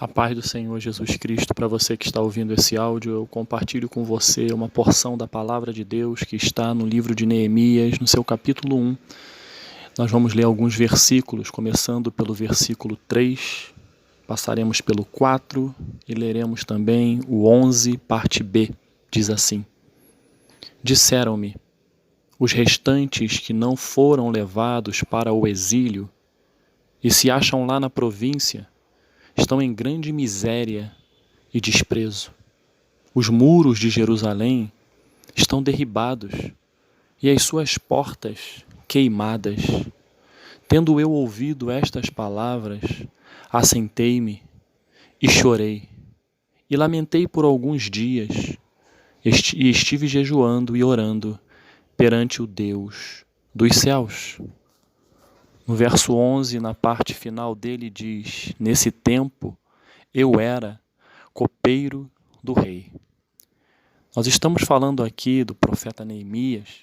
A paz do Senhor Jesus Cristo para você que está ouvindo esse áudio. Eu compartilho com você uma porção da palavra de Deus que está no livro de Neemias, no seu capítulo 1. Nós vamos ler alguns versículos, começando pelo versículo 3, passaremos pelo 4 e leremos também o 11, parte B. Diz assim: Disseram-me, os restantes que não foram levados para o exílio e se acham lá na província, estão em grande miséria e desprezo. Os muros de Jerusalém estão derribados e as suas portas queimadas. Tendo eu ouvido estas palavras, assentei-me e chorei, e lamentei por alguns dias, e estive jejuando e orando perante o Deus dos céus. No verso 11, na parte final dele, diz: Nesse tempo eu era copeiro do rei. Nós estamos falando aqui do profeta Neemias,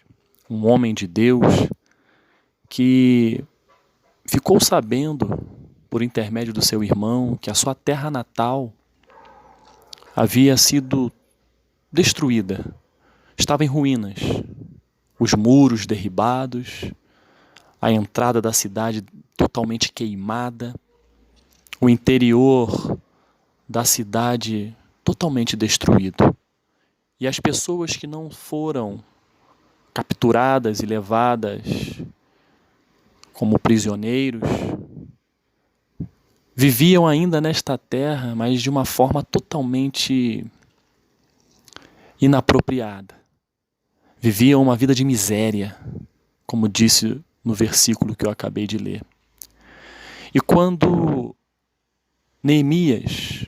um homem de Deus que ficou sabendo, por intermédio do seu irmão, que a sua terra natal havia sido destruída, estava em ruínas, os muros derribados, a entrada da cidade totalmente queimada, o interior da cidade totalmente destruído. E as pessoas que não foram capturadas e levadas como prisioneiros viviam ainda nesta terra, mas de uma forma totalmente inapropriada. Viviam uma vida de miséria, como disse no versículo que eu acabei de ler. E quando Neemias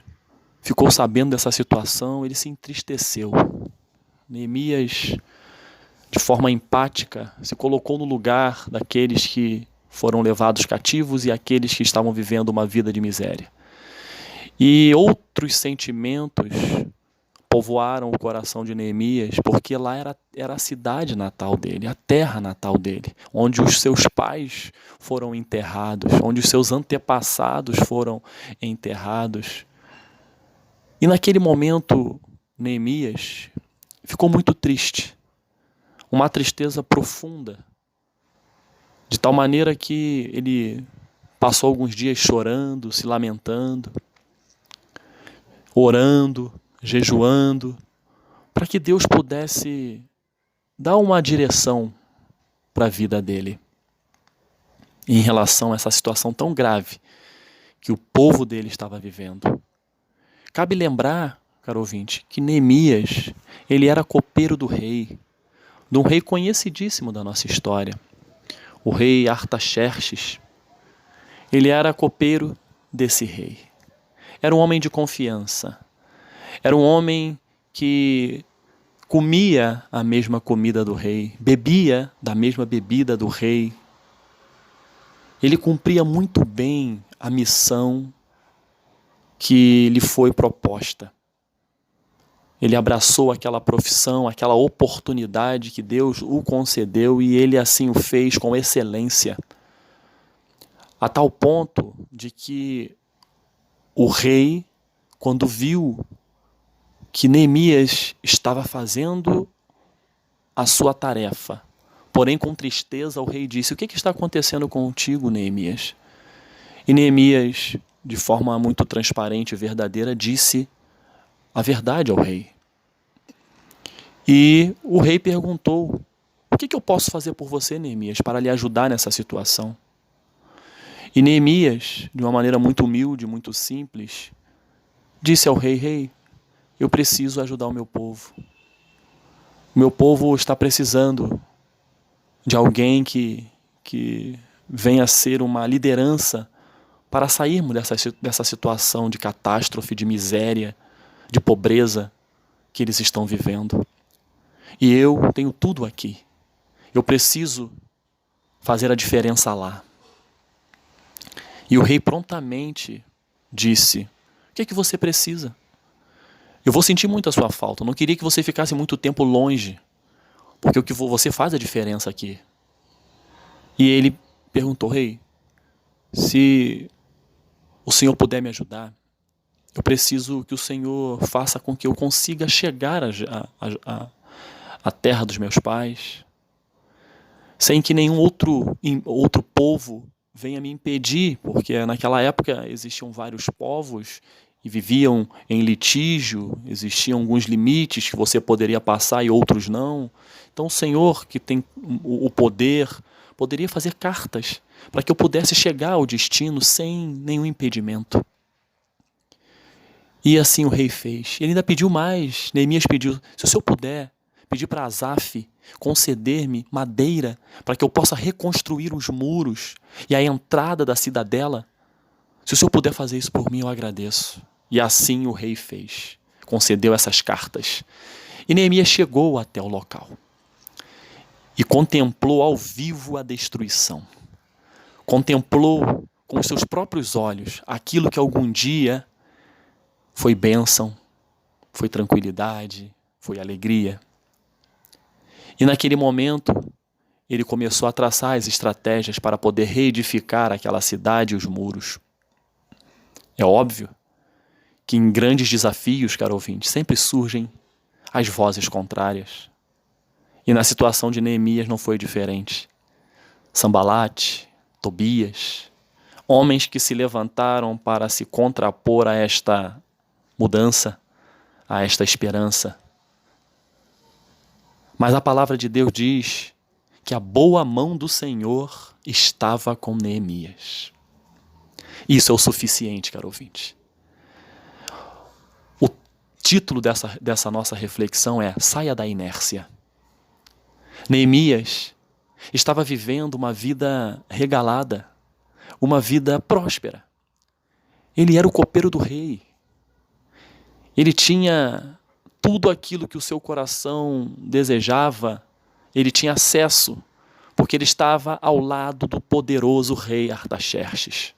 ficou sabendo dessa situação, ele se entristeceu. Neemias, de forma empática, se colocou no lugar daqueles que foram levados cativos e aqueles que estavam vivendo uma vida de miséria. E outros sentimentos povoaram o coração de Neemias, porque lá era a cidade natal dele, a terra natal dele, onde os seus pais foram enterrados, onde os seus antepassados foram enterrados. E naquele momento, Neemias ficou muito triste, uma tristeza profunda, de tal maneira que ele passou alguns dias chorando, se lamentando, orando, jejuando, para que Deus pudesse dar uma direção para a vida dele em relação a essa situação tão grave que o povo dele estava vivendo. Cabe lembrar, caro ouvinte, que Neemias, ele era copeiro do rei, de um rei conhecidíssimo da nossa história, o rei Artaxerxes. Ele era copeiro desse rei. Era um homem de confiança. Era um homem que comia a mesma comida do rei, bebia da mesma bebida do rei. Ele cumpria muito bem a missão que lhe foi proposta. Ele abraçou aquela profissão, aquela oportunidade que Deus o concedeu e ele assim o fez com excelência. A tal ponto de que o rei, quando viu que Neemias estava fazendo a sua tarefa, porém com tristeza, o rei disse: O que está acontecendo contigo, Neemias? E Neemias, de forma muito transparente e verdadeira, disse a verdade ao rei. E o rei perguntou: O que eu posso fazer por você, Neemias, para lhe ajudar nessa situação? E Neemias, de uma maneira muito humilde, muito simples, disse ao rei: Rei, eu preciso ajudar o meu povo. O meu povo está precisando de alguém que venha a ser uma liderança para sairmos dessa situação de catástrofe, de miséria, de pobreza que eles estão vivendo. E eu tenho tudo aqui. Eu preciso fazer a diferença lá. E o rei prontamente disse: O que é que você precisa? Eu vou sentir muito a sua falta. Eu não queria que você ficasse muito tempo longe, porque o que você faz a diferença aqui. E ele perguntou: Rei, se o senhor puder me ajudar, Eu preciso que o Senhor faça com que eu consiga chegar à terra dos meus pais, sem que nenhum outro povo venha me impedir, porque naquela época existiam vários povos e viviam em litígio, existiam alguns limites que você poderia passar e outros não. Então o Senhor, que tem o poder, poderia fazer cartas para que eu pudesse chegar ao destino sem nenhum impedimento. E assim o rei fez. Ele ainda pediu mais. Neemias pediu: se o senhor puder, pedir para Asaf conceder-me madeira para que eu possa reconstruir os muros e a entrada da cidadela. Se o senhor puder fazer isso por mim, eu agradeço. E assim o rei fez. Concedeu essas cartas. E Neemias chegou até o local e contemplou ao vivo a destruição. Contemplou com os seus próprios olhos aquilo que algum dia foi bênção, foi tranquilidade, foi alegria. E naquele momento, ele começou a traçar as estratégias para poder reedificar aquela cidade e os muros. É óbvio que em grandes desafios, caro ouvinte, sempre surgem as vozes contrárias. E na situação de Neemias não foi diferente. Sambalate, Tobias, homens que se levantaram para se contrapor a esta mudança, a esta esperança. Mas a palavra de Deus diz que a boa mão do Senhor estava com Neemias. Isso é o suficiente, caro ouvinte. O título dessa nossa reflexão é: saia da inércia. Neemias estava vivendo uma vida regalada, uma vida próspera. Ele era o copeiro do rei. Ele tinha tudo aquilo que o seu coração desejava, ele tinha acesso, porque ele estava ao lado do poderoso rei Artaxerxes.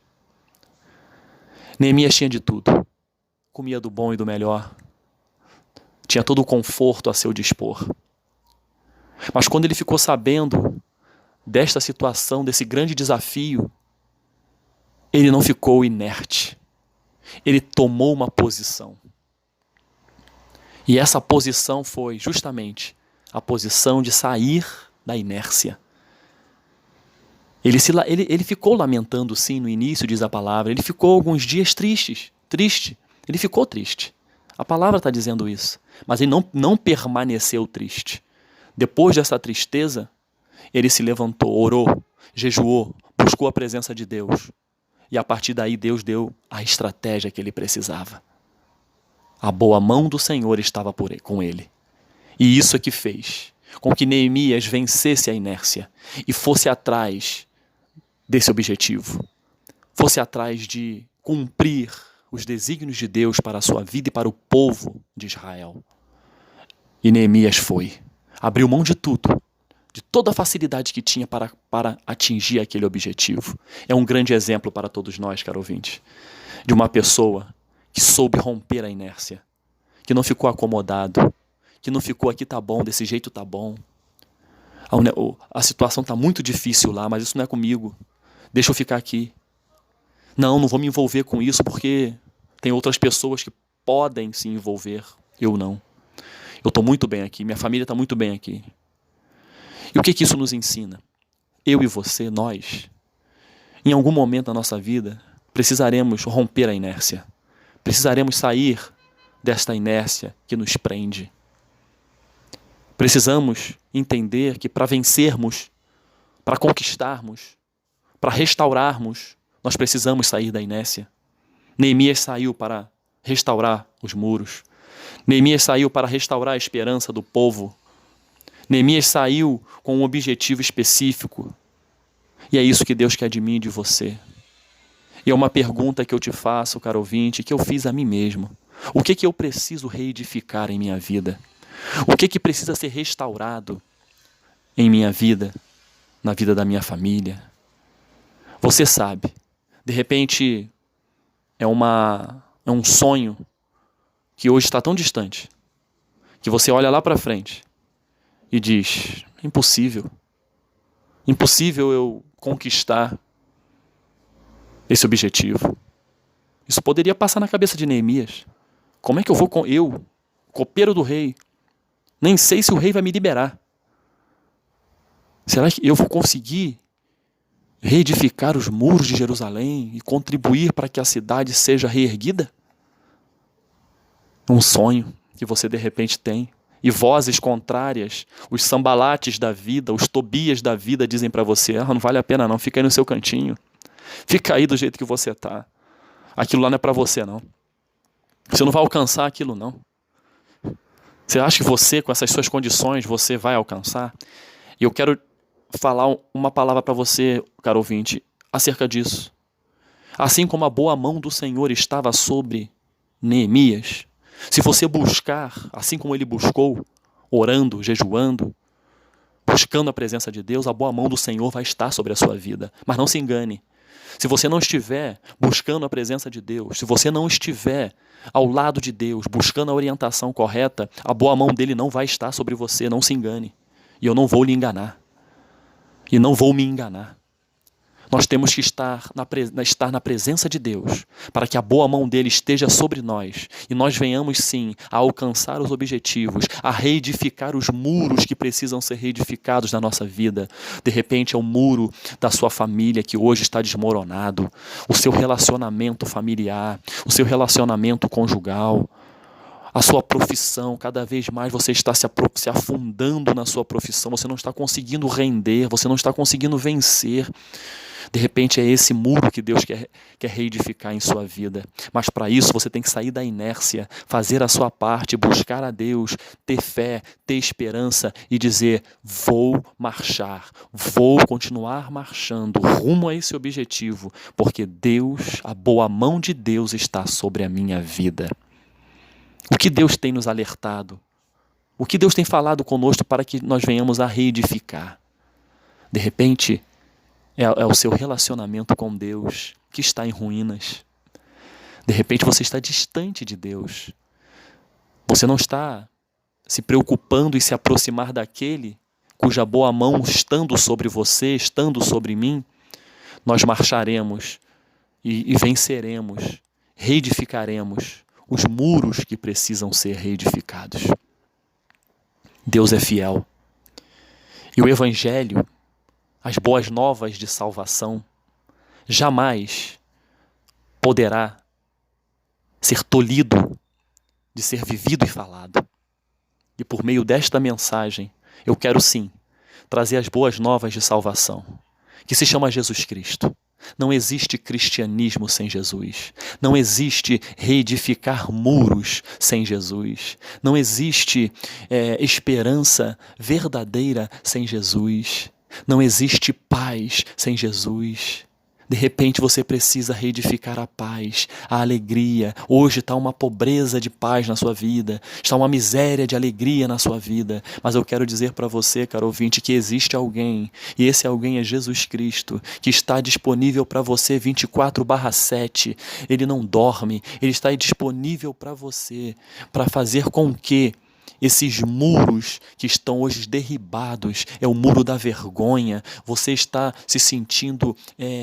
Neemias tinha de tudo. Comia do bom e do melhor. Tinha todo o conforto a seu dispor. Mas quando ele ficou sabendo desta situação, desse grande desafio, ele não ficou inerte. Ele tomou uma posição. E essa posição foi justamente a posição de sair da inércia. Ele ficou lamentando sim no início, diz a palavra. Ele ficou alguns dias triste. Ele ficou triste. A palavra está dizendo isso. Mas ele não permaneceu triste. Depois dessa tristeza, ele se levantou, orou, jejuou, buscou a presença de Deus. E a partir daí Deus deu a estratégia que ele precisava. A boa mão do Senhor estava com ele. E isso é que fez com que Neemias vencesse a inércia e fosse atrás desse objetivo. Fosse atrás de cumprir os desígnios de Deus para a sua vida e para o povo de Israel. E Neemias foi. Abriu mão de tudo, de toda a facilidade que tinha para atingir aquele objetivo. É um grande exemplo para todos nós, caro ouvinte, de uma pessoa que soube romper a inércia, que não ficou acomodado, que não ficou aqui tá bom, desse jeito tá bom. A situação tá muito difícil lá, mas isso não é comigo. Deixa eu ficar aqui. Não vou me envolver com isso porque tem outras pessoas que podem se envolver. Eu não. Eu estou muito bem aqui, minha família está muito bem aqui. E o que isso nos ensina? Eu e você, nós, em algum momento da nossa vida, precisaremos romper a inércia. Precisaremos sair desta inércia que nos prende. Precisamos entender que para vencermos, para conquistarmos, para restaurarmos, nós precisamos sair da inércia. Neemias saiu para restaurar os muros. Neemias saiu para restaurar a esperança do povo. Neemias saiu com um objetivo específico. E é isso que Deus quer de mim e de você. E é uma pergunta que eu te faço, caro ouvinte, que eu fiz a mim mesmo. O que eu preciso reedificar em minha vida? O que precisa ser restaurado em minha vida, na vida da minha família? Você sabe, de repente é um sonho que hoje está tão distante, que você olha lá para frente e diz: impossível. Impossível eu conquistar esse objetivo. Isso poderia passar na cabeça de Neemias. Como é que eu vou com eu, copeiro do rei? Nem sei se o rei vai me liberar. Será que eu vou conseguir reedificar os muros de Jerusalém e contribuir para que a cidade seja reerguida? Um sonho que você de repente tem. E vozes contrárias, os Sambalates da vida, os Tobias da vida dizem para você: não vale a pena não, fica aí no seu cantinho. Fica aí do jeito que você está. Aquilo lá não é para você não. Você não vai alcançar aquilo não. Você acha que você, com essas suas condições, você vai alcançar? E eu quero falar uma palavra para você, caro ouvinte, acerca disso. Assim como a boa mão do Senhor estava sobre Neemias, se você buscar, assim como ele buscou, orando, jejuando, buscando a presença de Deus, a boa mão do Senhor vai estar sobre a sua vida. Mas não se engane. Se você não estiver buscando a presença de Deus, se você não estiver ao lado de Deus, buscando a orientação correta, a boa mão dele não vai estar sobre você, não se engane. E eu não vou lhe enganar. E não vou me enganar. Nós temos que estar na presença de Deus, para que a boa mão dele esteja sobre nós, e nós venhamos sim a alcançar os objetivos, a reedificar os muros que precisam ser reedificados na nossa vida. De repente é o muro da sua família que hoje está desmoronado, o seu relacionamento familiar, o seu relacionamento conjugal, a sua profissão. Cada vez mais você está se afundando na sua profissão, você não está conseguindo render, você não está conseguindo vencer. De repente é esse muro que Deus quer reedificar em sua vida. Mas para isso você tem que sair da inércia, fazer a sua parte, buscar a Deus, ter fé, ter esperança e dizer: vou marchar, vou continuar marchando rumo a esse objetivo, porque Deus, a boa mão de Deus está sobre a minha vida. O que Deus tem nos alertado? O que Deus tem falado conosco para que nós venhamos a reedificar? De repente, é o seu relacionamento com Deus que está em ruínas. De repente você está distante de Deus. Você não está se preocupando em se aproximar daquele cuja boa mão, estando sobre você, estando sobre mim, nós marcharemos e venceremos, reedificaremos os muros que precisam ser reedificados. Deus é fiel. E o Evangelho, as boas novas de salvação, jamais poderá ser tolhido de ser vivido e falado. E por meio desta mensagem, eu quero sim trazer as boas novas de salvação, que se chama Jesus Cristo. Não existe cristianismo sem Jesus. Não existe reedificar muros sem Jesus. Não existe esperança verdadeira sem Jesus. Não existe paz sem Jesus. De repente você precisa reedificar a paz, a alegria. Hoje está uma pobreza de paz na sua vida, está uma miséria de alegria na sua vida. Mas eu quero dizer para você, caro ouvinte, que existe alguém, e esse alguém é Jesus Cristo, que está disponível para você 24/7. Ele não dorme, ele está disponível para você, para fazer com que esses muros que estão hoje derribados, é o muro da vergonha, você está se sentindo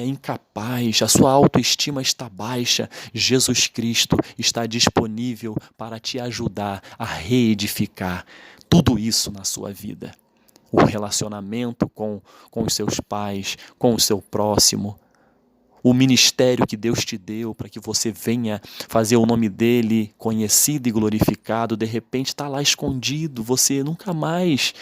incapaz, a sua autoestima está baixa. Jesus Cristo está disponível para te ajudar a reedificar tudo isso na sua vida. O relacionamento com os seus pais, com o seu próximo, o ministério que Deus te deu para que você venha fazer o nome dele conhecido e glorificado, de repente está lá escondido, você nunca mais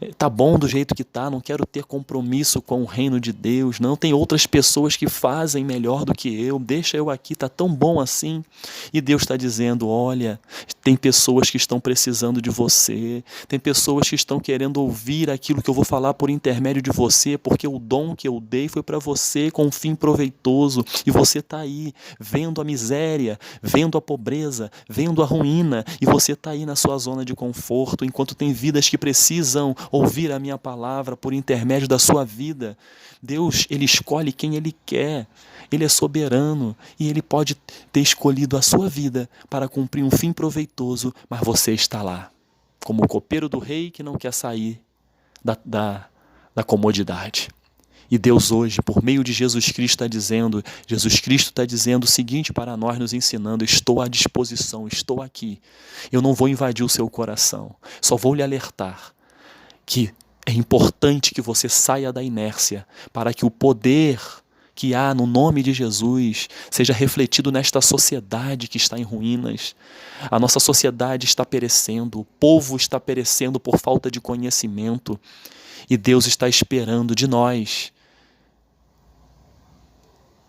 está bom do jeito que está, não quero ter compromisso com o reino de Deus, não, tem outras pessoas que fazem melhor do que eu, deixa eu aqui, está tão bom assim. E Deus está dizendo: olha, tem pessoas que estão precisando de você, tem pessoas que estão querendo ouvir aquilo que eu vou falar por intermédio de você, porque o dom que eu dei foi para você com um fim proveitoso. E você está aí vendo a miséria, vendo a pobreza, vendo a ruína, e você está aí na sua zona de conforto, enquanto tem vidas que precisam ouvir a minha palavra por intermédio da sua vida. Deus, ele escolhe quem ele quer, ele é soberano e ele pode ter escolhido a sua vida para cumprir um fim proveitoso, mas você está lá, como o copeiro do rei que não quer sair da comodidade. E Deus hoje, por meio de Jesus Cristo está dizendo o seguinte para nós, nos ensinando: estou à disposição, estou aqui. Eu não vou invadir o seu coração, só vou lhe alertar que é importante que você saia da inércia para que o poder que há no nome de Jesus seja refletido nesta sociedade que está em ruínas. A nossa sociedade está perecendo, o povo está perecendo por falta de conhecimento, e Deus está esperando de nós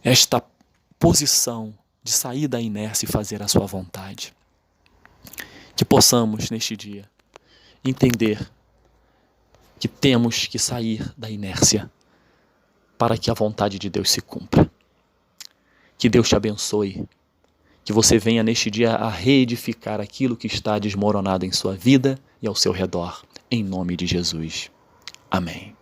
esta posição de sair da inércia e fazer a sua vontade. Que possamos, neste dia, entender que temos que sair da inércia para que a vontade de Deus se cumpra. Que Deus te abençoe. Que você venha neste dia a reedificar aquilo que está desmoronado em sua vida e ao seu redor. Em nome de Jesus. Amém.